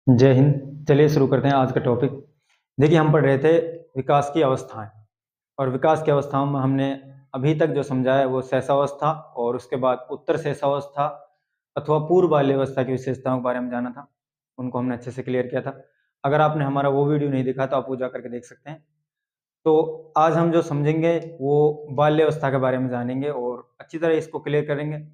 जय हिंद। चलिए शुरू करते हैं आज का टॉपिक। देखिए, हम पढ़ रहे थे विकास की अवस्थाएं, और विकास की अवस्थाओं में हमने अभी तक जो समझा है वो शैशवावस्था और उसके बाद उत्तर शैशवावस्था अथवा पूर्व बाल्यावस्था की विशेषताओं के बारे में जाना था। उनको हमने अच्छे से क्लियर किया था। अगर आपने हमारा वो वीडियो नहीं देखा तो आप वो जा करके देख सकते हैं। तो आज हम जो समझेंगे वो बाल्यावस्था के बारे में जानेंगे और अच्छी तरह इसको क्लियर करेंगे।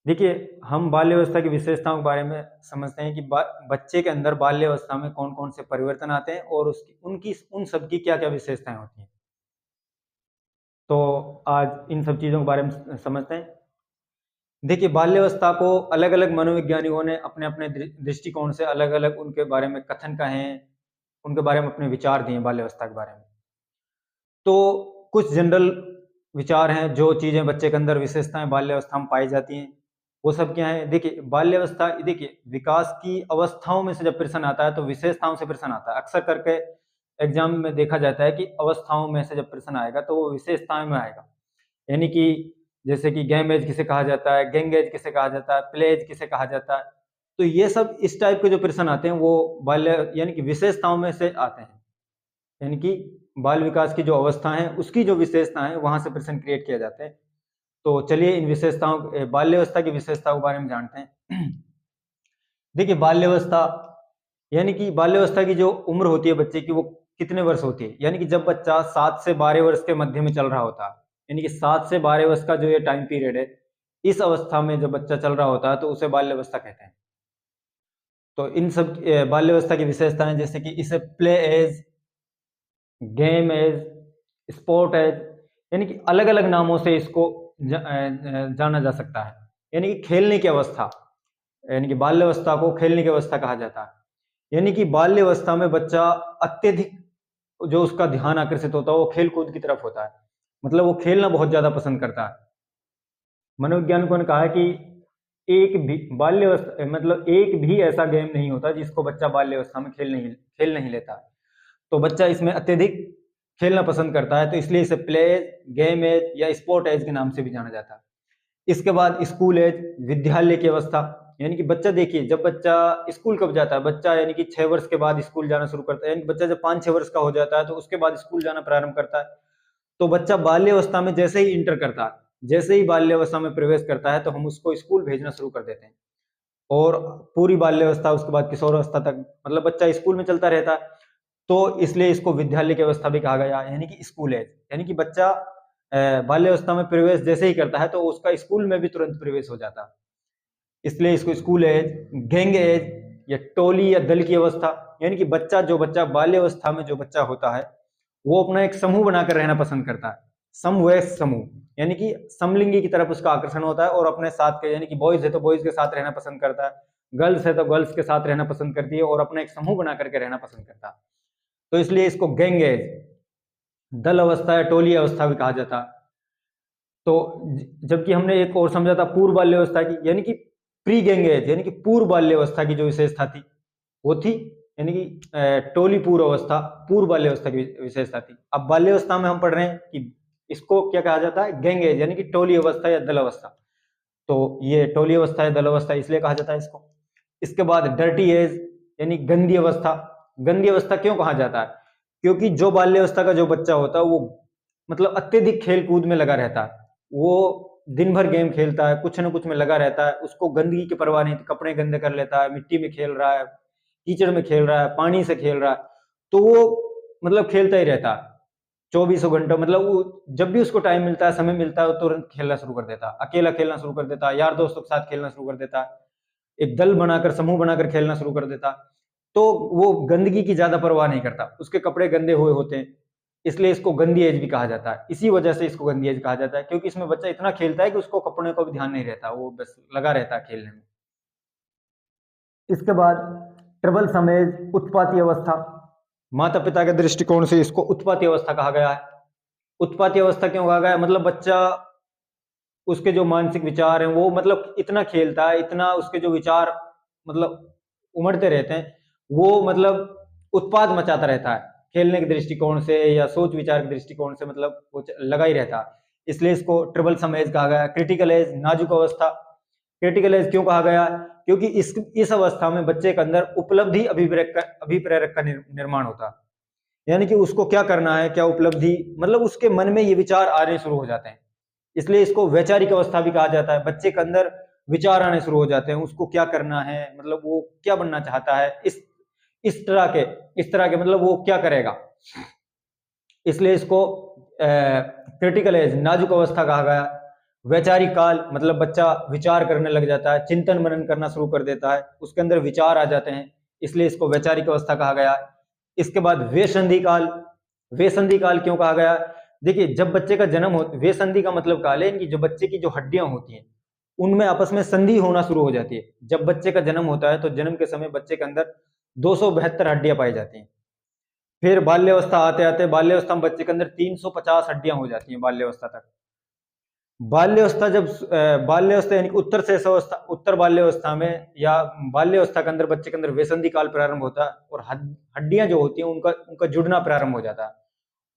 देखिए, हम बाल्यावस्था की विशेषताओं के बारे में समझते हैं कि बच्चे के अंदर बाल्यावस्था में कौन कौन से परिवर्तन आते हैं और उसकी उनकी उन सब की क्या क्या विशेषताएं होती हैं। तो आज इन सब चीज़ों के बारे में समझते हैं। देखिए, बाल्यावस्था को अलग अलग मनोवैज्ञानिकों ने अपने अपने दृष्टिकोण से अलग अलग उनके बारे में कथन कहे हैं, उनके बारे में अपने विचार दिए बाल्यावस्था के बारे में। तो कुछ जनरल विचार हैं, जो चीज़ें बच्चे के अंदर विशेषताएं बाल्यावस्था में पाई जाती हैं वो सब क्या है। देखिए, बाल्यावस्था, देखिए विकास की अवस्थाओं में से जब प्रश्न आता है तो विशेषताओं से प्रश्न आता है। अक्सर करके एग्जाम में देखा जाता है कि अवस्थाओं में से जब प्रश्न आएगा तो वो विशेषताओं में आएगा। यानी कि जैसे कि गेम एज किसे कहा जाता है, गेंग एज किसे कहा जाता है, प्ले एज किसे कहा जाता है। तो ये सब इस टाइप के जो प्रश्न आते हैं वो बाल्य यानी कि विशेषताओं में से आते हैं। यानी कि बाल विकास की जो अवस्था है उसकी जो विशेषता है वहां से प्रश्न क्रिएट किया जाते हैं। तो चलिए इन विशेषताओं, बाल्यावस्था की विशेषताओं के बारे में जानते हैं। देखिए, बाल्यावस्था यानी कि बाल्यावस्था की जो उम्र होती है बच्चे की वो कितने वर्ष होती है। यानी कि जब बच्चा 7 से 12 वर्ष के मध्य में चल रहा होता है, यानी कि 7 से 12 वर्ष का जो ये टाइम पीरियड है, इस अवस्था में जब बच्चा चल रहा होता है तो उसे बाल्यावस्था कहते हैं। तो इन सब बाल्यावस्था की विशेषताएं जैसे कि इसे play as, game as, sport as, यानी कि अलग अलग नामों से इसको जाना जा सकता है। यानी कि खेलने की अवस्था, यानी कि बाल्यावस्था को खेलने की अवस्था कहा जाता है। यानी कि बाल्यावस्था में बच्चा अत्यधिक जो उसका ध्यान आकर्षित होता है वो खेल कूद की तरफ होता है। मतलब वो खेलना बहुत ज्यादा पसंद करता है। मनोवैज्ञानिकों ने कहा है कि एक भी बाल्यावस्था मतलब एक भी ऐसा गेम नहीं होता जिसको बच्चा बाल्यावस्था में खेल नहीं लेता। तो बच्चा इसमें अत्यधिक खेलना पसंद करता है, तो इसलिए इसे प्ले एज, गेम एज या स्पोर्ट एज के नाम से भी जाना जाता है। इसके बाद स्कूल एज, विद्यालय की अवस्था। यानी कि बच्चा, देखिए जब बच्चा स्कूल कब जाता है, बच्चा यानी कि 6 वर्ष के बाद स्कूल जाना शुरू करता है। यानी बच्चा जब 5-6 वर्ष का हो जाता है तो उसके बाद स्कूल जाना प्रारंभ करता है। तो बच्चा बाल्यावस्था में जैसे ही इंटर करता है, जैसे ही बाल्यावस्था में प्रवेश करता है तो हम उसको स्कूल भेजना शुरू कर देते हैं। और पूरी बाल्यावस्था, उसके बाद किशोरावस्था तक मतलब बच्चा स्कूल में चलता रहता है। तो इसलिए इसको विद्यालय की अवस्था भी कहा गया, यानी कि स्कूल एज। यानी कि बच्चा बाल्यावस्था में प्रवेश जैसे ही करता है तो उसका स्कूल में भी तुरंत प्रवेश हो जाता है, इसलिए इसको स्कूल एज। गैंग एज या टोली या दल की अवस्था, यानी कि जो बच्चा बाल्यावस्था में जो बच्चा होता है वो अपना एक समूह बनाकर रहना पसंद करता है। समवयस्क समूह, यानी कि समलिंगी की तरफ उसका आकर्षण होता है और अपने साथ के, यानी कि बॉयज है तो बॉयज के साथ रहना पसंद करता है, गर्ल्स है तो गर्ल्स के साथ रहना पसंद करती है और अपना एक समूह बना करके रहना पसंद करता है। तो इसलिए इसको गैंग एज, दल अवस्था या टोली अवस्था भी कहा जाता है। तो जबकि हमने एक और समझा था पूर्व बाल्यावस्था की, यानी कि प्री गैंग एज, यानी कि पूर्व बाल्यावस्था की जो विशेषता थी वो थी, यानी कि टोली पूर्व अवस्था, पूर्व बाल्यावस्था की विशेषता थी। अब बाल्यावस्था में हम पढ़ रहे हैं कि इसको क्या कहा जाता है, गैंग एज, यानी कि टोली अवस्था या दल अवस्था। तो ये टोली अवस्था या दल अवस्था इसलिए कहा जाता है इसको। इसके बाद डर्टी एज, यानी गंदी अवस्था। गंदी अवस्था क्यों कहा जाता है, क्योंकि जो बाल्यावस्था का जो बच्चा होता है वो मतलब अत्यधिक खेल कूद में लगा रहता है। वो दिन भर गेम खेलता है, कुछ न कुछ में लगा रहता है, उसको गंदगी की परवाह नहीं, कपड़े गंदे कर लेता है, मिट्टी में खेल रहा है, कीचड़ में खेल रहा है, पानी से खेल रहा है। तो वो मतलब खेलता ही रहता है 24 घंटों। मतलब वो जब भी उसको टाइम मिलता है, समय मिलता है, वो तुरंत खेलना शुरू कर देता है, अकेला खेलना शुरू कर देता है, यार दोस्तों के साथ खेलना शुरू कर देता है, एक दल बनाकर, समूह बनाकर खेलना शुरू कर देता। तो वो गंदगी की ज्यादा परवाह नहीं करता, उसके कपड़े गंदे हुए होते हैं, इसलिए इसको गंदी एज भी कहा जाता है। इसी वजह से इसको गंदी एज कहा जाता है, क्योंकि इसमें बच्चा इतना खेलता है कि उसको कपड़े का भी ध्यान नहीं रहता, वो बस लगा रहता है खेलने में। इसके बाद ट्रबल समेज, उत्पाती अवस्था। माता पिता के दृष्टिकोण से इसको उत्पाती अवस्था कहा गया है। उत्पाती अवस्था क्यों कहा गया है, मतलब बच्चा, उसके जो मानसिक विचार हैं वो मतलब इतना खेलता है, इतना उसके जो विचार मतलब उमड़ते रहते हैं, वो मतलब उत्पाद मचाता रहता है खेलने के दृष्टिकोण से या सोच विचार के दृष्टिकोण से, मतलब वो लगा ही रहता है। इसलिए इसको ट्रिबल सम एज कहा गया। क्रिटिकल एज, नाजुक अवस्था। क्रिटिकल एज क्यों कहा गया? क्योंकि इस अवस्था में बच्चे के अंदर उपलब्धि अभिप्रेरक का निर्माण होता है, यानी कि उसको क्या करना है, क्या उपलब्धि, मतलब उसके मन में ये विचार आने शुरू हो जाते हैं, इसलिए इसको वैचारिक अवस्था भी कहा जाता है। बच्चे के अंदर विचार आने शुरू हो जाते हैं, उसको क्या करना है, मतलब वो क्या बनना चाहता है, इस तरह के मतलब वो क्या करेगा, इसलिए इसको क्रिटिकल एज, नाजुक अवस्था कहा गया। वैचारिक काल मतलब बच्चा विचार करने लग जाता है, चिंतन मनन करना शुरू कर देता है, उसके अंदर विचार आ जाते हैं, इसलिए इसको वैचारिक अवस्था कहा गया। इसके बाद वेसंधि काल, वेसंधि काल क्यों कहा गया? देखिए, जब बच्चे का जन्म हो, वेसंधि का मतलब काल है कि जो बच्चे की जो हड्डियां होती हैं उनमें आपस में संधि होना शुरू हो जाती है। जब बच्चे का जन्म होता है तो जन्म के समय बच्चे के अंदर 272 हड्डियां पाई जाती हैं। फिर बाल्यावस्था आते आते बाल्यावस्था में बच्चे के अंदर 350 हड्डियां हो जाती हैं बाल्यावस्था तक। बाल्यावस्था जब बाल्यावस्था यानी कि उत्तर बाल्यावस्था में या बाल्यावस्था के अंदर बच्चे के अंदर वेसंधि काल प्रारंभ होता है और हड्डियां जो होती हैं उनका जुड़ना प्रारंभ हो जाता है,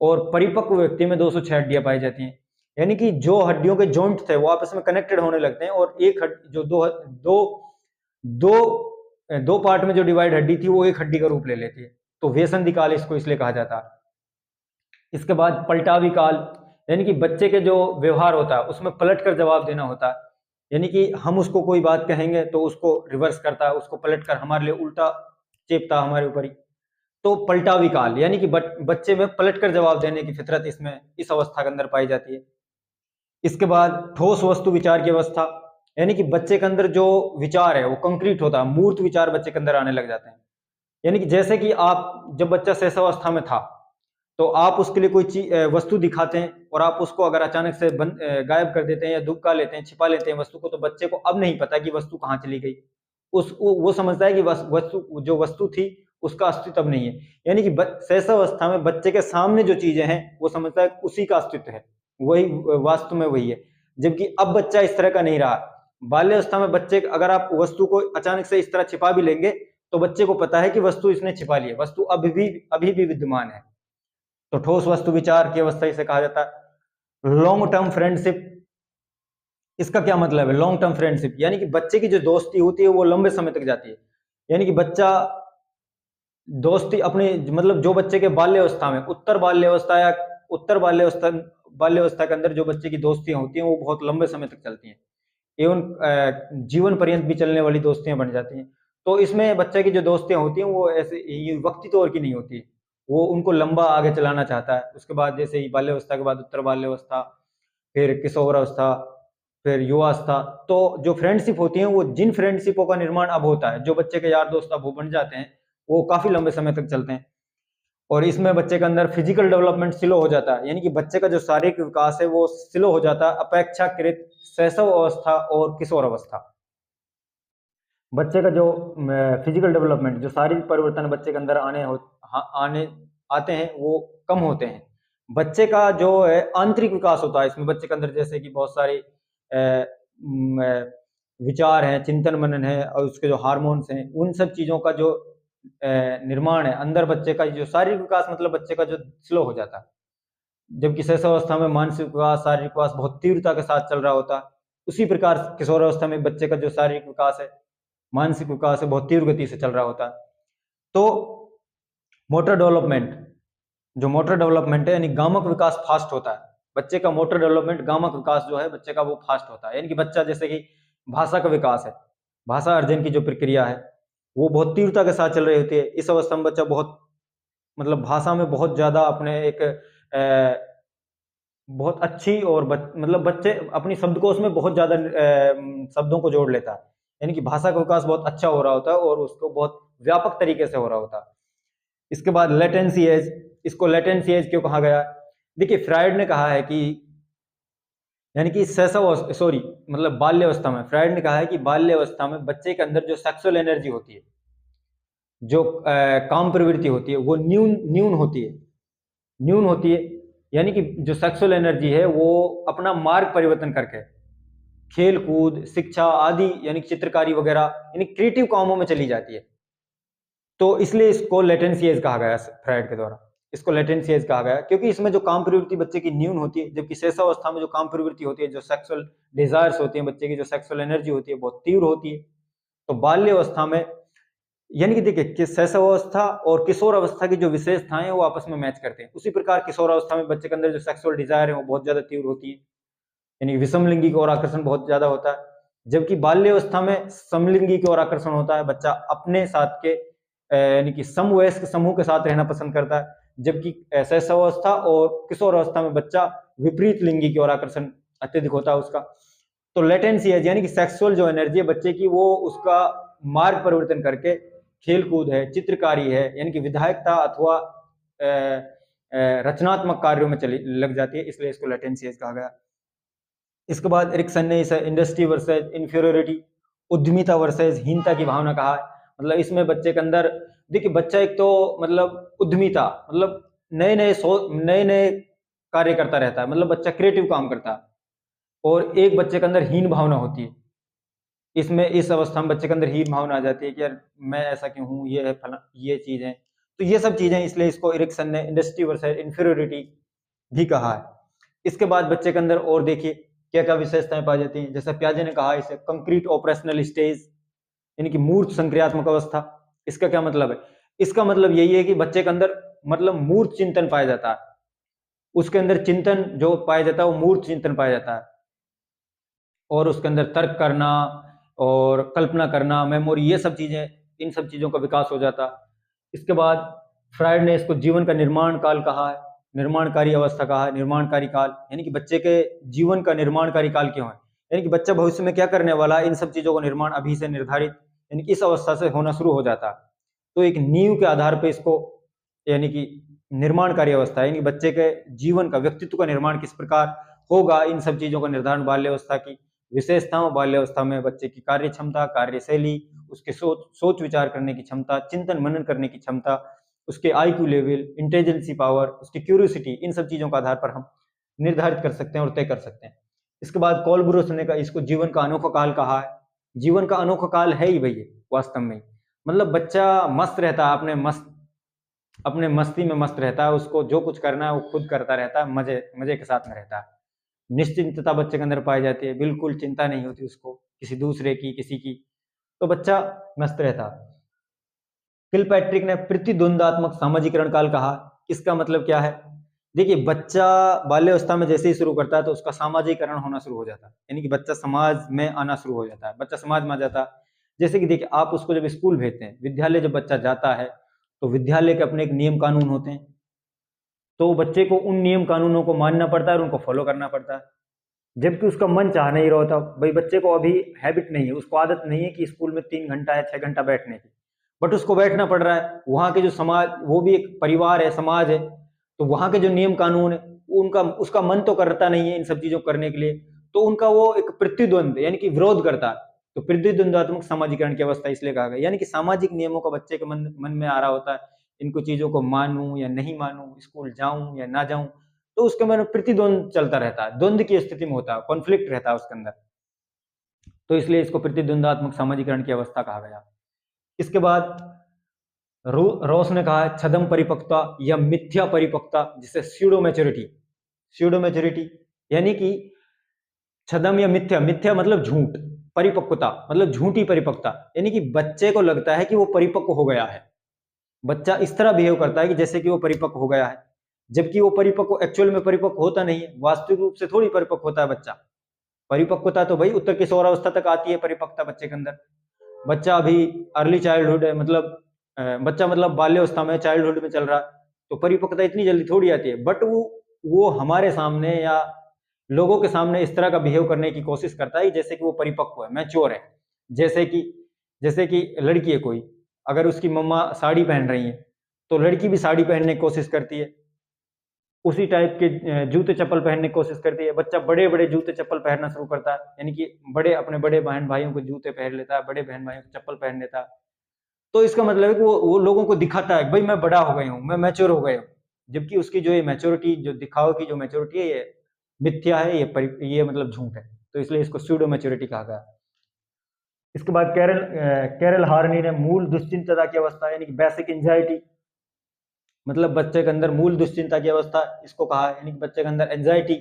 और परिपक्व व्यक्ति में 206 हड्डियां पाई जाती हैं, यानी कि जो हड्डियों के जॉइंट थे वो आपस में कनेक्टेड होने लगते हैं, और एक जो दो पार्ट में जो डिवाइड हड्डी थी वो एक हड्डी का रूप ले लेती है, तो वेसंधि काल इसको इसलिए कहा जाता है। इसके बाद पलटावी काल, यानी कि बच्चे के जो व्यवहार होता है उसमें पलट कर जवाब देना होता है, यानी कि हम उसको कोई बात कहेंगे तो उसको रिवर्स करता है, उसको पलट कर हमारे लिए उल्टा चेपता है हमारे ऊपर ही, तो पलटावी काल, यानी कि बच्चे में पलट कर जवाब देने की फितरत इसमें इस अवस्था के अंदर पाई जाती है। इसके बाद ठोस वस्तु विचार की अवस्था, यानी कि बच्चे के अंदर जो विचार है वो कंक्रीट होता है, मूर्त विचार बच्चे के अंदर आने लग जाते हैं, यानी कि जैसे कि आप जब बच्चा शैशवावस्था में था तो आप उसके लिए कोई चीज वस्तु दिखाते हैं और आप उसको अगर अचानक से गायब कर देते हैं या दुबका लेते हैं, छिपा लेते हैं वस्तु को, तो बच्चे को अब नहीं पता कि वस्तु कहाँ चली गई, वो समझता है कि जो वस्तु थी उसका अस्तित्व अब नहीं है, यानी कि शैशवावस्था में बच्चे के सामने जो चीजें हैं वो समझता है उसी का अस्तित्व है, वही वास्तव में वही है, जबकि अब बच्चा इस तरह का नहीं रहा। बाल्यावस्था में बच्चे अगर आप वस्तु को अचानक से इस तरह छिपा भी लेंगे तो बच्चे को पता है कि वस्तु इसने छिपा ली है, वस्तु अभी भी विद्यमान है, तो ठोस वस्तु विचार की अवस्था इसे कहा जाता है। लॉन्ग टर्म फ्रेंडशिप, इसका क्या मतलब है? लॉन्ग टर्म फ्रेंडशिप यानी कि बच्चे की जो दोस्ती होती है वो लंबे समय तक जाती है, यानी कि बच्चा दोस्ती अपने मतलब जो बच्चे के बाल्यावस्था में उत्तर बाल्यावस्था के अंदर जो बच्चे की दोस्तियां होती हैं वो बहुत लंबे समय तक चलती हैं, एवं जीवन पर्यंत भी चलने वाली दोस्तियां बन जाती हैं। तो इसमें बच्चे की जो दोस्तियां होती हैं वो ऐसे वक्ती तौर की नहीं होती, वो उनको लंबा आगे चलाना चाहता है। उसके बाद जैसे ही बाल्यावस्था के बाद उत्तर बाल्यावस्था, फिर किशोरावस्था, फिर युवावस्था, तो जो फ्रेंडशिप होती है वो जिन फ्रेंडशिपों का निर्माण अब होता है, जो बच्चे के यार दोस्त अब वो बन जाते हैं वो काफी लंबे समय तक चलते हैं, और इसमें बच्चे के अंदर फिजिकल डेवलपमेंट स्लो हो जाता है, यानी कि बच्चे का जो शारीरिक विकास है वो स्लो हो जाता है अपेक्षाकृत शैशव अवस्था और किशोर अवस्था। बच्चे का जो फिजिकल डेवलपमेंट, जो शारीरिक परिवर्तन बच्चे के अंदर आते हैं वो कम होते हैं। बच्चे का जो है आंतरिक विकास होता है इसमें बच्चे के अंदर, जैसे कि बहुत सारे विचार हैं, चिंतन मनन है, और उसके जो हार्मोन्स हैं उन सब चीजों का जो निर्माण है अंदर बच्चे का, जो शारीरिक विकास मतलब बच्चे का जो स्लो हो जाता है, जबकि शैशवावस्था में मानसिक विकास, शारीरिक विकास बहुत तीव्रता के साथ चल रहा होता है। उसी प्रकार किशोरावस्था में बच्चे का जो शारीरिक विकास है, मानसिक विकास है, बहुत तीव्र गति से चल रहा होता है। तो मोटर डेवलपमेंट है, यानी गामक विकास फास्ट होता है बच्चे का। मोटर डेवलपमेंट, गामक विकास जो है बच्चे का वो फास्ट होता है, यानी कि बच्चा जैसे कि भाषा का विकास है, भाषा अर्जन की जो प्रक्रिया है वो बहुत तीव्रता के साथ चल रही होती है। इस अवस्था में बच्चा बहुत मतलब भाषा में बहुत ज्यादा अपने एक बहुत अच्छी और मतलब बच्चे अपनी शब्दकोश में बहुत ज्यादा शब्दों को जोड़ लेता है, यानी कि भाषा का विकास बहुत अच्छा हो रहा होता है और उसको बहुत व्यापक तरीके से हो रहा होता है। इसके बाद लेटेंसी एज, इसको लेटेंसी एज क्यों कहा गया? देखिए, फ्राइड ने कहा है कि यानी कि मतलब बाल्यावस्था में, फ्राइड ने कहा है कि बाल्यावस्था में बच्चे के अंदर जो सेक्सुअल एनर्जी होती है, जो काम प्रवृत्ति होती है वो न्यून होती है, यानी कि जो सेक्सुअल एनर्जी है वो अपना मार्ग परिवर्तन करके खेल कूद, शिक्षा आदि, यानी चित्रकारी वगैरह, यानी क्रिएटिव कामों में चली जाती है, तो इसलिए इसको लेटेंसी एज कहा गया फ्राइड के द्वारा। इसको लेटेंसी एज कहा गया, क्योंकि इसमें जो काम प्रवृत्ति बच्चे की न्यून होती है, जबकि शैशवावस्था में जो काम प्रवृत्ति होती है, जो सेक्सुअल डिजायर्स होती है, बच्चे की जो सेक्सुअल एनर्जी होती है बहुत तीव्र होती है। तो बाल्यावस्था में, यानी कि देखिए कि शैशवावस्था और किशोर अवस्था की जो विशेषताएं वो आपस में मैच करते हैं, उसी प्रकार किशोर अवस्था में बच्चे के अंदर जो सेक्सुअल डिजायर है वो बहुत ज्यादा तीव्र होती है, यानी विषमलिंगी की ओर आकर्षण बहुत ज्यादा होता है। जबकि बाल्यावस्था में समलिंगी की ओर आकर्षण होता है, बच्चा अपने साथ के यानी कि समवयस्क समूह के साथ रहना पसंद करता है। जबकि शैशवावस्था और किशोर अवस्था में बच्चा विपरीत लिंगी की ओर आकर्षण अत्यधिक होता है उसका। तो लेटेंसी है, यानी कि सेक्सुअल जो एनर्जी है बच्चे की, वो उसका मार्ग परिवर्तन करके खेल कूद है, चित्रकारी है, यानी कि विधायकता अथवा रचनात्मक कार्यों में चली लग जाती है, इसलिए इसको लेटेंसी एज कहा गया। इसके बाद एरिक्सन ने इसे इंडस्ट्री वर्सेज इंफीरियोरिटी, उद्यमिता वर्सेज हीनता की भावना कहा है। मतलब इसमें बच्चे के अंदर, देखिए बच्चा एक तो मतलब उद्यमिता, मतलब नए नए कार्य करता रहता है, मतलब बच्चा क्रिएटिव काम करता है, और एक बच्चे के अंदर हीन भावना होती है। इसमें इस अवस्था में बच्चे के अंदर हीन भावना आ जाती है कि यार मैं ऐसा क्यों हूँ, ये है फला, ये चीज है। तो ये सब चीजें, इसलिए इसको एरिक्सन ने इंडस्ट्री वर्सेज इंफीरियोरिटी भी कहा है। इसके बाद बच्चे के अंदर और देखिए क्या क्या विशेषताएं पाई जाती हैं, जैसे प्याजे ने कहा इसे कंक्रीट ऑपरेशनल स्टेज, यानी कि मूर्त संक्रियात्मक अवस्था। इसका क्या मतलब है? इसका मतलब यही है कि बच्चे के अंदर मतलब मूर्त चिंतन पाया जाता है, उसके अंदर चिंतन जो पाया जाता है वो मूर्त चिंतन पाया जाता है, और उसके अंदर तर्क करना और कल्पना करना, मेमोरी, ये सब चीजें, इन सब चीजों का विकास हो जाता। इसके बाद फ्रायड ने इसको जीवन का निर्माण काल कहा है, निर्माणकारी अवस्था कहा है, निर्माणकारी काल, यानी कि बच्चे के जीवन का निर्माणकारी काल क्यों है, यानी कि बच्चा भविष्य में क्या करने वाला है, इन सब चीजों का निर्माण अभी से निर्धारित, यानी कि इस अवस्था से होना शुरू हो जाता है। तो एक नींव के आधार पर इसको, यानी कि निर्माणकारी अवस्था, यानी कि बच्चे के जीवन का, व्यक्तित्व का निर्माण किस प्रकार होगा, इन सब चीजों का निर्धारण बाल्यावस्था की विशेषताओं, बाल्यावस्था में बच्चे की कार्य क्षमता, कार्यशैली, उसके सोच विचार करने की क्षमता, चिंतन मनन करने की क्षमता, उसके आईक्यू लेवल, इंटेलिजेंसी पावर, उसकी क्यूरियोसिटी, इन सब चीजों के आधार पर हम निर्धारित कर सकते हैं और तय कर सकते हैं। इसके बाद कोलब्रुस ने का इसको जीवन का अनोखा काल कहा है। जीवन का अनोखा काल है ही भैया वास्तव में, मतलब बच्चा मस्त रहता है, अपने मस्ती में मस्त रहता है, उसको जो कुछ करना है वो खुद करता रहता है, मजे मजे के साथ में रहता है। निश्चिंतता बच्चे के अंदर पाई जाती है, बिल्कुल चिंता नहीं होती उसको किसी दूसरे की, किसी की, तो बच्चा मस्त रहता। किलपैट्रिक ने प्रतिद्वंदात्मक सामाजिकरण काल कहा। इसका मतलब क्या है? देखिए बच्चा बाल्यावस्था में जैसे ही शुरू करता है तो उसका सामाजिकरण होना शुरू हो जाता है, यानी कि बच्चा समाज में आना शुरू हो जाता है, बच्चा समाज में आ जाता है। जैसे कि देखिए आप उसको जब स्कूल भेजते हैं, विद्यालय जब बच्चा जाता है, तो विद्यालय के अपने एक नियम कानून होते हैं, तो बच्चे को उन नियम कानूनों को मानना पड़ता है और उनको फॉलो करना पड़ता है। जबकि उसका मन चाह नहीं रहा होता, भाई बच्चे को अभी हैबिट नहीं है, उसको आदत नहीं है कि स्कूल में 3 घंटा या 6 घंटा बैठने की, बट उसको बैठना पड़ रहा है। वहां के जो समाज, वो भी एक परिवार है, समाज है, तो वहां के जो नियम कानून है उनका, उसका मन तो करता नहीं है इन सब चीजों को करने के लिए, तो उनका वो एक प्रतिद्वंद यानी कि विरोध करता है। तो प्रतिद्वंदात्मक सामाजिकरण की अवस्था इसलिए कहा गया, यानी कि सामाजिक नियमों का बच्चे के मन में आ रहा होता है, इनको चीजों को मानूं या नहीं मानूं, स्कूल जाऊं या ना जाऊं, तो उसके मन में प्रतिद्वंद चलता रहता है, द्वंद की स्थिति में होता है, कॉन्फ्लिक्ट रहता है उसके अंदर, तो इसलिए इसको प्रतिद्वंदात्मक सामाजिकरण की अवस्था कहा गया। इसके बाद रोस ने कहा है छदम परिपक्वता या मिथ्या परिपक्वता, जिसे स्यूडो मैच्योरिटी, स्यूडो मैच्योरिटी यानी कि छदम या मिथ्या, मिथ्या मतलब झूठ, परिपक्वता मतलब झूठी परिपक्वता, यानी कि बच्चे को लगता है कि वो परिपक्व हो गया है, बच्चा इस तरह बिहेव करता है कि जैसे कि वो परिपक्व हो गया है, जबकि वो परिपक्व एक्चुअल में परिपक्व होता नहीं है, वास्तविक रूप से थोड़ी परिपक्व होता है बच्चा। परिपक्वता तो भाई उत्तर किशोरावस्था तक आती है परिपक्वता बच्चे के अंदर। बच्चा अभी अर्ली चाइल्डहुड है, मतलब बच्चा मतलब बाल्यावस्था में, चाइल्डहुड में चल रहा है, तो परिपक्वता इतनी जल्दी थोड़ी आती है, बट वो हमारे सामने या लोगों के सामने इस तरह का बिहेव करने की कोशिश करता है जैसे कि वो परिपक्व है, मैच्योर है। जैसे कि लड़की है कोई, अगर उसकी मम्मा साड़ी पहन रही है तो लड़की भी साड़ी पहनने की कोशिश करती है, उसी टाइप के जूते चप्पल पहनने की कोशिश करती है। बच्चा बड़े बड़े जूते चप्पल पहनना शुरू करता है, यानी कि अपने बड़े बहन भाइयों को जूते पहन लेता है, बड़े बहन भाइयों को चप्पल पहन लेता है। तो इसका मतलब है कि वो लोगों को दिखाता है भाई मैं बड़ा हो गया हूँ, मैं मैच्योर हो गया हूँ, जबकि उसकी जो ये मैच्योरिटी, जो दिखाव की जो मैच्योरिटी है, ये मिथ्या है, ये मतलब झूठ है, तो इसलिए इसको स्यूडो मैच्योरिटी कहा गया। इसके बाद कैरल हार्नी ने मूल दुश्चिंतता की अवस्था यानी कि बेसिक एंजाइटी, मतलब बच्चे के अंदर मूल दुश्चिंता की अवस्था इसको कहा है, यानी कि बच्चे के अंदर एंजाइटी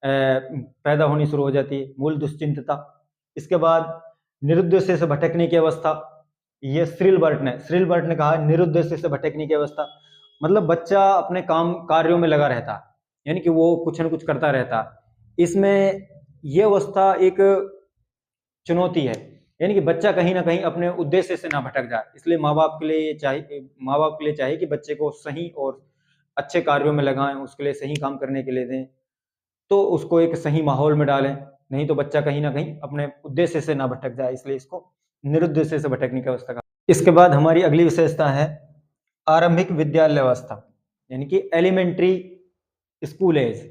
पैदा होनी शुरू हो जाती है, मूल दुश्चिंतता। इसके बाद निरुद्देश्य से भटकने की अवस्था, ये श्रील बर्ट ने कहा निरुद्देश्य से भटकने की अवस्था, मतलब बच्चा अपने काम कार्यों में लगा रहता है, यानी कि वो कुछ न कुछ करता रहता है। इसमें ये अवस्था एक चुनौती है, यानी कि बच्चा कहीं ना कहीं अपने उद्देश्य से ना भटक जाए। इसलिए माँ बाप के लिए चाहिए कि बच्चे को सही और अच्छे कार्यों में लगाएं, उसके लिए सही काम करने के लिए दें, तो उसको एक सही माहौल में डालें, नहीं तो बच्चा कहीं ना कहीं अपने उद्देश्य से ना भटक जाए। इसलिए इसको निरुद्देश्य से भटकने की अवस्था का। इसके बाद हमारी अगली विशेषता है आरंभिक विद्यालय अवस्था, यानी कि एलिमेंट्री स्कूल एज।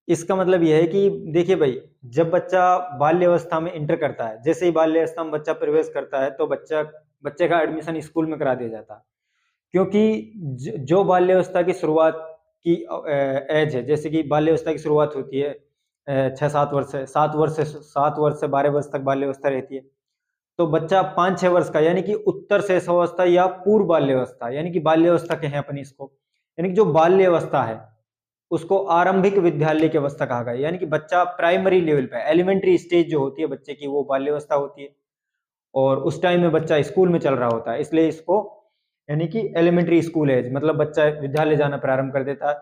इसका मतलब यह है कि देखिए भाई, जब बच्चा बाल्य अवस्था में इंटर करता है, जैसे ही बाल्य अवस्था में बच्चा प्रवेश करता है तो बच्चे का एडमिशन स्कूल में करा दिया जाता है, क्योंकि जो बाल्य अवस्था की शुरुआत की एज है, जैसे कि बाल्य अवस्था की शुरुआत होती है 6-7 वर्ष से, 7 वर्ष से 12 वर्ष तक बाल्य अवस्था रहती है। तो बच्चा 5-6 वर्ष का, यानी कि उत्तर शैशवावस्था या पूर्व बाल्य अवस्था, यानी कि बाल्य अवस्था कहें अपन इसको, यानी कि जो बाल्य अवस्था है उसको आरंभिक विद्यालय की अवस्था कहा गया। यानी कि बच्चा प्राइमरी लेवल पे, एलिमेंट्री स्टेज जो होती है बच्चे की, वो बाल्य अवस्था होती है, और उस टाइम में बच्चा स्कूल में चल रहा होता है, इसलिए इसको यानी कि एलिमेंट्री स्कूल एज, मतलब बच्चा विद्यालय जाना प्रारंभ कर देता है,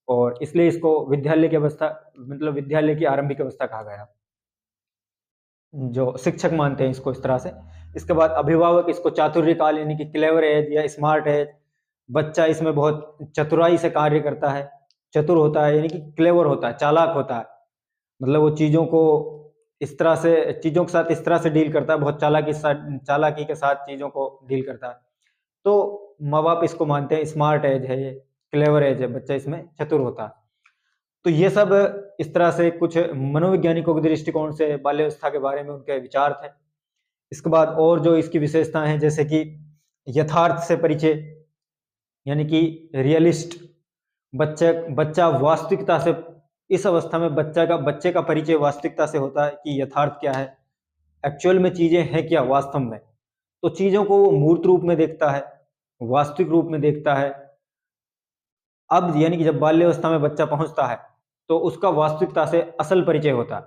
और इसलिए इसको विद्यालय की अवस्था, मतलब विद्यालय की आरंभिक अवस्था कहा गया, जो शिक्षक मानते हैं इसको इस तरह से। इसके बाद अभिभावक इसको चातुर्य काल, यानी कि क्लेवर एज या स्मार्ट एज, बच्चा इसमें बहुत चतुराई से कार्य करता है, चतुर होता है, यानी कि क्लेवर होता है, चालाक होता है, मतलब वो चीजों के साथ इस तरह से डील करता है, बहुत चालाकी के साथ चीजों को डील करता है। तो माँ बाप इसको मानते हैं स्मार्ट एज है, ये क्लेवर एज है, बच्चा इसमें चतुर होता है। तो ये सब इस तरह से कुछ मनोवैज्ञानिकों के दृष्टिकोण से बाल्यावस्था के बारे में उनके विचार थे। इसके बाद और जो इसकी विशेषताएं हैं, जैसे कि यथार्थ से परिचय, यानी कि रियलिस्ट, बच्चा वास्तविकता से, इस अवस्था में बच्चे का परिचय वास्तविकता से होता है कि यथार्थ क्या है, एक्चुअल में चीजें हैं क्या वास्तव में। तो चीजों को वो मूर्त रूप में देखता है, वास्तविक रूप में देखता है। अब यानी कि जब बाल्यावस्था में बच्चा पहुंचता है तो उसका वास्तविकता से असल परिचय होता है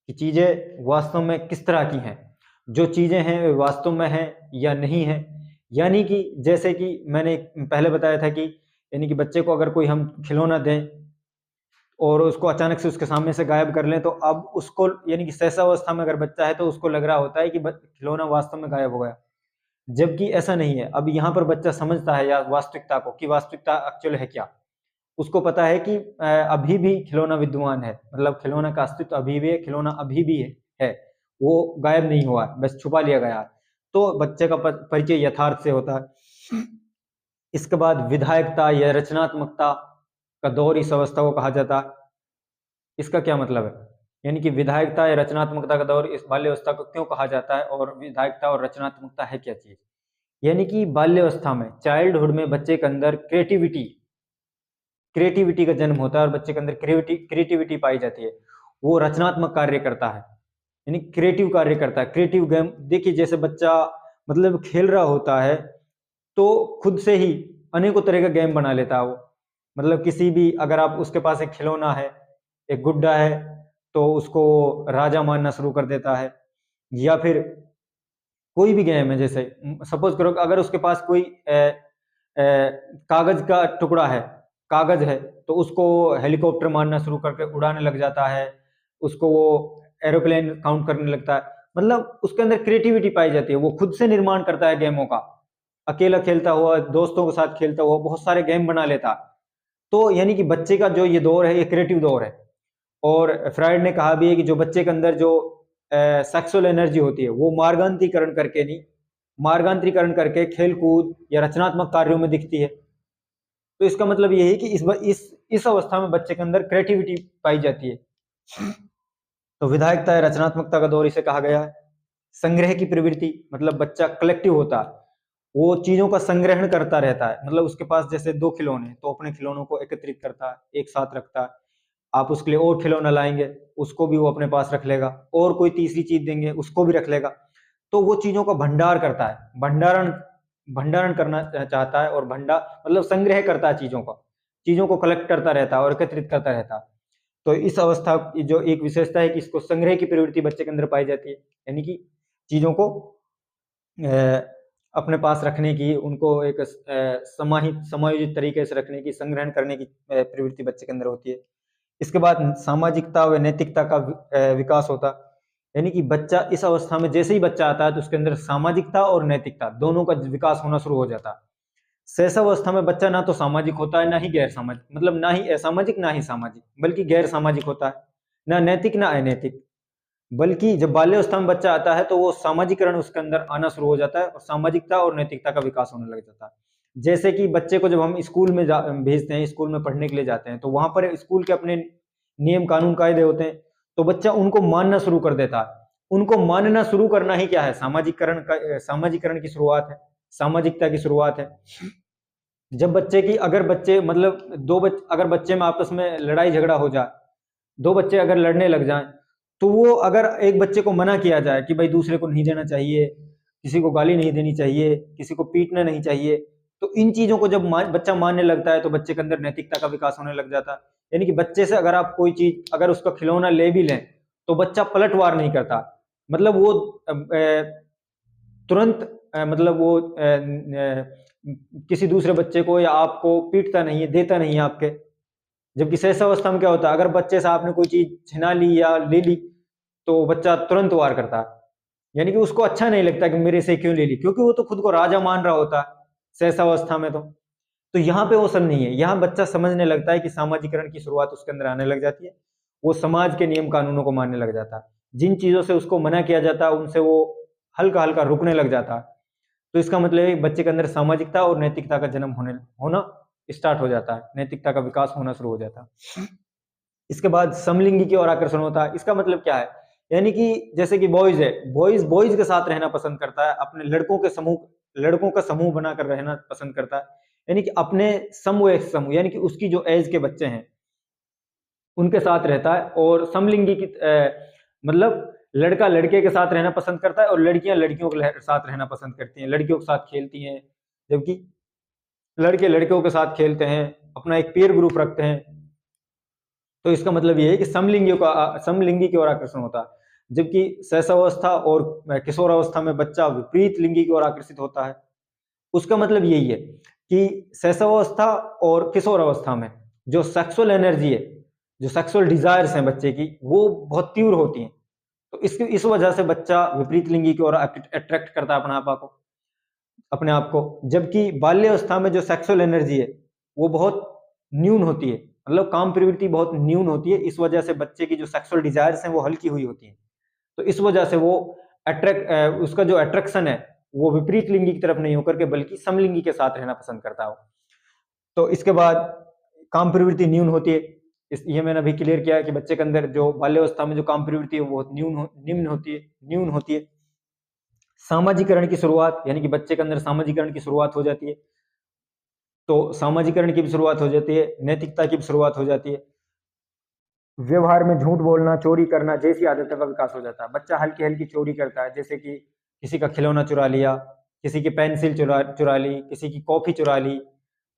कि चीजें वास्तव में किस तरह की हैं, जो चीजें हैं वे वास्तव में हैं या नहीं है। यानी कि जैसे कि मैंने पहले बताया था कि यानी कि बच्चे को अगर कोई हम खिलौना दें और उसको अचानक से उसके सामने से गायब कर लें, तो अब उसको यानी कि शैशवावस्था में अगर बच्चा है तो उसको लग रहा होता है कि खिलौना वास्तव में गायब हो गया, जबकि ऐसा नहीं है। अब यहाँ पर बच्चा समझता है या वास्तविकता को, कि वास्तविकता एक्चुअल है क्या। उसको पता है कि अभी भी खिलौना विद्यमान है, मतलब खिलौना का अस्तित्व अभी भी है, खिलौना अभी भी है, वो गायब नहीं हुआ, बस छुपा लिया गया। तो बच्चे का परिचय यथार्थ से होता है। इसके बाद विधायकता या रचनात्मकता का दौर इस अवस्था को कहा जाता है। इसका क्या मतलब है, यानी कि विधायकता या रचनात्मकता का दौर इस बाल्यावस्था को क्यों कहा जाता है, और विधायकता और रचनात्मकता है क्या चीज। यानी कि बाल्यावस्था में, चाइल्डहुड में बच्चे के अंदर क्रिएटिविटी का जन्म होता है, और बच्चे के अंदर क्रिएटिविटी पाई जाती है, वो रचनात्मक कार्य करता है, यानी क्रिएटिव कार्य करता है, क्रिएटिव गेम। देखिए जैसे बच्चा मतलब खेल रहा होता है तो खुद से ही अनेकों तरह का गेम बना लेता है वो, मतलब किसी भी, अगर आप उसके पास एक खिलौना है, एक गुड्डा है, तो उसको राजा मानना शुरू कर देता है। या फिर कोई भी गेम है, जैसे सपोज करो अगर उसके पास कोई कागज का टुकड़ा है, कागज है, तो उसको हेलीकॉप्टर मानना शुरू करके उड़ाने लग जाता है, उसको वो एरोप्लेन काउंट करने लगता है। मतलब उसके अंदर क्रिएटिविटी पाई जाती है, वो खुद से निर्माण करता है गेमों का, अकेला खेलता हुआ, दोस्तों के साथ खेलता हुआ बहुत सारे गेम बना लेता। तो यानी कि बच्चे का जो ये दौर है, ये क्रिएटिव दौर है। और फ्राइड ने कहा भी है कि जो बच्चे के अंदर जो सेक्सुअल एनर्जी होती है, वो मार्गांतरीकरण करके खेल कूद या रचनात्मक कार्यों में दिखती है। तो इसका मतलब ये है कि इस अवस्था में बच्चे के अंदर क्रिएटिविटी पाई जाती है। तो विधायकता या रचनात्मकता का दौर इसे कहा गया है। संग्रह की प्रवृत्ति, मतलब बच्चा कलेक्टिव होता है, वो चीजों का संग्रहण करता रहता है, मतलब उसके पास जैसे 2 खिलौने, तो अपने खिलौनों को एकत्रित करता है, एक साथ रखता है। आप उसके लिए और खिलौना लाएंगे, उसको भी वो अपने पास रख लेगा, और कोई तीसरी चीज देंगे उसको भी रख लेगा। तो वो चीजों का भंडार करता है, भंडारण भंडारण करना चाहता है और मतलब संग्रह करता है चीजों को कलेक्ट करता रहता है और एकत्रित करता रहता है। तो इस अवस्था की जो एक विशेषता है कि इसको संग्रह की प्रवृत्ति बच्चे के अंदर पाई जाती है, यानी कि चीजों को अपने पास रखने की, उनको एक समायोजित तरीके से रखने की, संग्रहण करने की प्रवृत्ति बच्चे के अंदर होती है। इसके बाद सामाजिकता व नैतिकता का विकास होता, यानी कि बच्चा इस अवस्था में जैसे ही बच्चा आता है तो उसके अंदर सामाजिकता और नैतिकता दोनों का विकास होना शुरू हो जाता है। शैशवावस्था में बच्चा ना तो सामाजिक होता है ना ही गैर सामाजिक, मतलब ना ही असामाजिक ना ही सामाजिक, बल्कि गैर सामाजिक होता है, ना नैतिक ना अनैतिक। बल्कि जब बाल्यावस्था में बच्चा आता है तो वो सामाजिकरण उसके अंदर आना शुरू हो जाता है और सामाजिकता और नैतिकता का विकास होने लग जाता है। जैसे कि बच्चे को जब हम स्कूल में भेजते हैं, स्कूल में पढ़ने के लिए जाते हैं, तो वहां पर स्कूल के अपने नियम कानून कायदे होते हैं, तो बच्चा उनको मानना शुरू कर देता है। उनको मानना शुरू करना ही क्या है, सामाजिकरण की शुरुआत है, सामाजिकता की शुरुआत है। जब बच्चे की अगर बच्चे मतलब अगर बच्चे में आपस में लड़ाई झगड़ा हो जाए, दो बच्चे अगर लड़ने लग जाएं, तो वो अगर एक बच्चे को मना किया जाए कि भाई दूसरे को नहीं देना चाहिए, किसी को गाली नहीं देनी चाहिए, किसी को पीटना नहीं चाहिए, तो इन चीजों को जब बच्चा मानने लगता है तो बच्चे के अंदर नैतिकता का विकास होने लग जाता है। यानी कि बच्चे से अगर आप कोई चीज, अगर उसका खिलौना ले भी लें तो बच्चा पलटवार नहीं करता, मतलब वो तुरंत मतलब वो किसी दूसरे बच्चे को या आपको पीटता नहीं है, देता नहीं है आपके। जबकि शैशवावस्था में क्या होता है, अगर बच्चे से आपने कोई चीज छिना ली या ले ली तो बच्चा तुरंत वार करता है, यानी कि उसको अच्छा नहीं लगता कि मेरे से क्यों ले ली, क्योंकि वो तो खुद को राजा मान रहा होता है शैशवावस्था में। तो यहाँ पे वो सब नहीं है, यहाँ बच्चा समझने लगता है कि सामाजिकरण की शुरुआत उसके अंदर आने लग जाती है, वो समाज के नियम कानूनों को मानने लग जाता है, जिन चीजों से उसको मना किया जाता है उनसे वो हल्का हल्का रुकने लग जाता है। तो इसका मतलब है बच्चे के अंदर सामाजिकता और नैतिकता का जन्म होना स्टार्ट हो जाता है, नैतिकता का विकास होना शुरू हो जाता है। इसके बाद समलिंगी की ओर आकर्षण होता है। इसका मतलब क्या है, यानी कि जैसे कि बॉयज है, बॉयज के साथ रहना पसंद करता है, अपने लड़कों का समूह बनाकर रहना पसंद करता है, यानी कि अपने समवयस्क समूह, यानी कि उसकी जो एज के बच्चे हैं उनके साथ रहता है। और समलिंगी की मतलब लड़का लड़के के साथ रहना पसंद करता है और लड़कियां लड़कियों के साथ रहना पसंद करती हैं, लड़कियों के साथ खेलती हैं, जबकि लड़के लड़कियों के साथ खेलते हैं, अपना एक पीयर ग्रुप रखते हैं। तो इसका मतलब ये है कि समलिंगी की ओर आकर्षण होता है। जबकि शैशवावस्था और किशोरावस्था में बच्चा विपरीत लिंगी की ओर आकर्षित होता है। उसका मतलब यही है कि शैशवावस्था और किशोरावस्था में जो सेक्सुअल एनर्जी है, जो सेक्सुअल डिजायर्स हैं बच्चे की, वो बहुत तीव्र होती हैं। तो इस वजह से बच्चा विपरीत लिंगी की ओर अट्रैक्ट करता है अपने आप को। जबकि बाल्यावस्था में जो सेक्सुअल एनर्जी है वो बहुत न्यून होती है, मतलब काम प्रवृत्ति बहुत न्यून होती है। इस वजह से बच्चे की जो सेक्सुअल डिजायर्स हैं वो हल्की हुई होती हैं। तो इस वजह से वो उसका जो अट्रैक्शन है वो विपरीत लिंगी की तरफ नहीं होकर के बल्कि समलिंगी के साथ रहना पसंद करता है। तो इसके बाद काम प्रवृत्ति न्यून होती है। ये मैंने अभी क्लियर किया कि बच्चे के अंदर जो बाल्यावस्था में जो काम प्रवृत्ति है वो न्यून होती है। सामाजिकरण की शुरुआत, यानी कि बच्चे के अंदर सामाजिकरण की शुरुआत हो जाती है। तो सामाजिकरण की भी शुरुआत हो जाती है, नैतिकता की भी शुरुआत हो जाती है। व्यवहार में झूठ बोलना, चोरी करना जैसी आदतों का विकास हो जाता है। बच्चा हल्की हल्की चोरी करता है, जैसे कि किसी का खिलौना चुरा लिया, किसी की पेंसिल चुरा ली, किसी की कॉफी चुरा ली।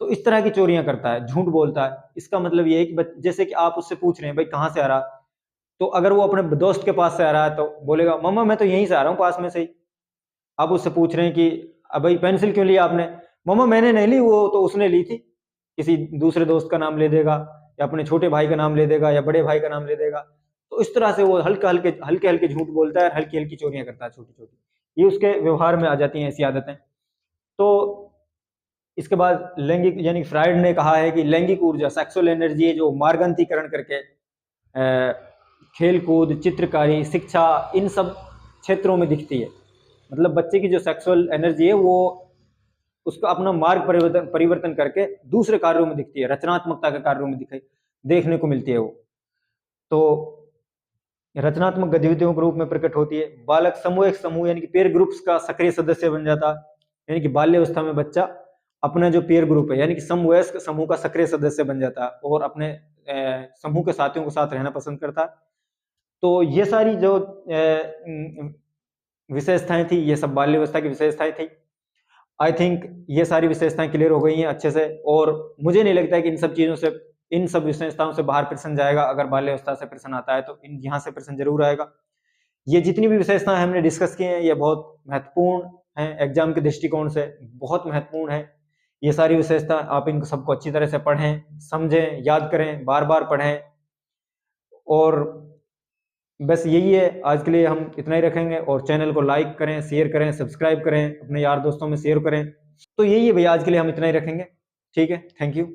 तो इस तरह की चोरियां करता है, झूठ बोलता है। इसका मतलब ये है कि जैसे कि आप उससे पूछ रहे हैं भाई कहाँ से आ रहा, तो अगर वो अपने दोस्त के पास से आ रहा है तो बोलेगा मम्मा मैं तो यहीं से आ रहा हूँ, पास में से ही। आप उससे पूछ रहे हैं कि अब भाई पेंसिल क्यों लिया आपने, मम्मा मैंने नहीं ली, वो तो उसने ली थी। किसी दूसरे दोस्त का नाम ले देगा या अपने छोटे भाई का नाम ले देगा या बड़े भाई का नाम ले देगा। तो इस तरह से वो हल्के हल्के झूठ बोलता है, हल्की हल्की चोरियां करता है, छोटी छोटी। ये उसके व्यवहार में आ जाती हैं ऐसी आदतें। तो इसके बाद लैंगिक, यानी फ्राइड ने कहा है कि लैंगिक ऊर्जा, सेक्सुअल एनर्जी है जो मार्गांतीकरण करके खेल कूद, चित्रकारी, शिक्षा, इन सब क्षेत्रों में दिखती है। मतलब बच्चे की जो सेक्सुअल एनर्जी है वो उसका अपना मार्ग परिवर्तन करके दूसरे कार्यों में दिखती है, रचनात्मकता के कार्यों में देखने को मिलती है वो। तो रचनात्मक गतिविधियों के रूप में प्रकट होती है। बालक समूह यानी कि पेयर ग्रुप्स का सक्रिय सदस्य बन जाता है। यानी कि बाल्यावस्था में बच्चा अपना जो पेयर ग्रुप है यानी कि समवयस्क समूह का सक्रिय सदस्य बन जाता है और अपने समूह के साथियों के साथ रहना पसंद करता है। तो ये सारी जो विशेषताएं थी, ये सब बाल्यावस्था की विशेषताएं थी। आई थिंक ये सारी विशेषताएं क्लियर हो गई हैं अच्छे से, और मुझे नहीं लगता है कि इन सब चीज़ों से, इन सब विशेषताओं से बाहर प्रश्न जाएगा। अगर बाल्यावस्था से प्रश्न आता है तो इन यहाँ से प्रश्न जरूर आएगा। ये जितनी भी विशेषताएं हमने डिस्कस की हैं ये बहुत महत्वपूर्ण हैं, एग्जाम के दृष्टिकोण से बहुत महत्वपूर्ण है। ये सारी विशेषता आप इनको सबको अच्छी तरह से पढ़ें, समझें, याद करें, बार बार पढ़ें। और बस यही है, आज के लिए हम इतना ही रखेंगे। और चैनल को लाइक करें, शेयर करें, सब्सक्राइब करें, अपने यार दोस्तों में शेयर करें। तो यही है भैया, आज के लिए हम इतना ही रखेंगे। ठीक है, थैंक यू।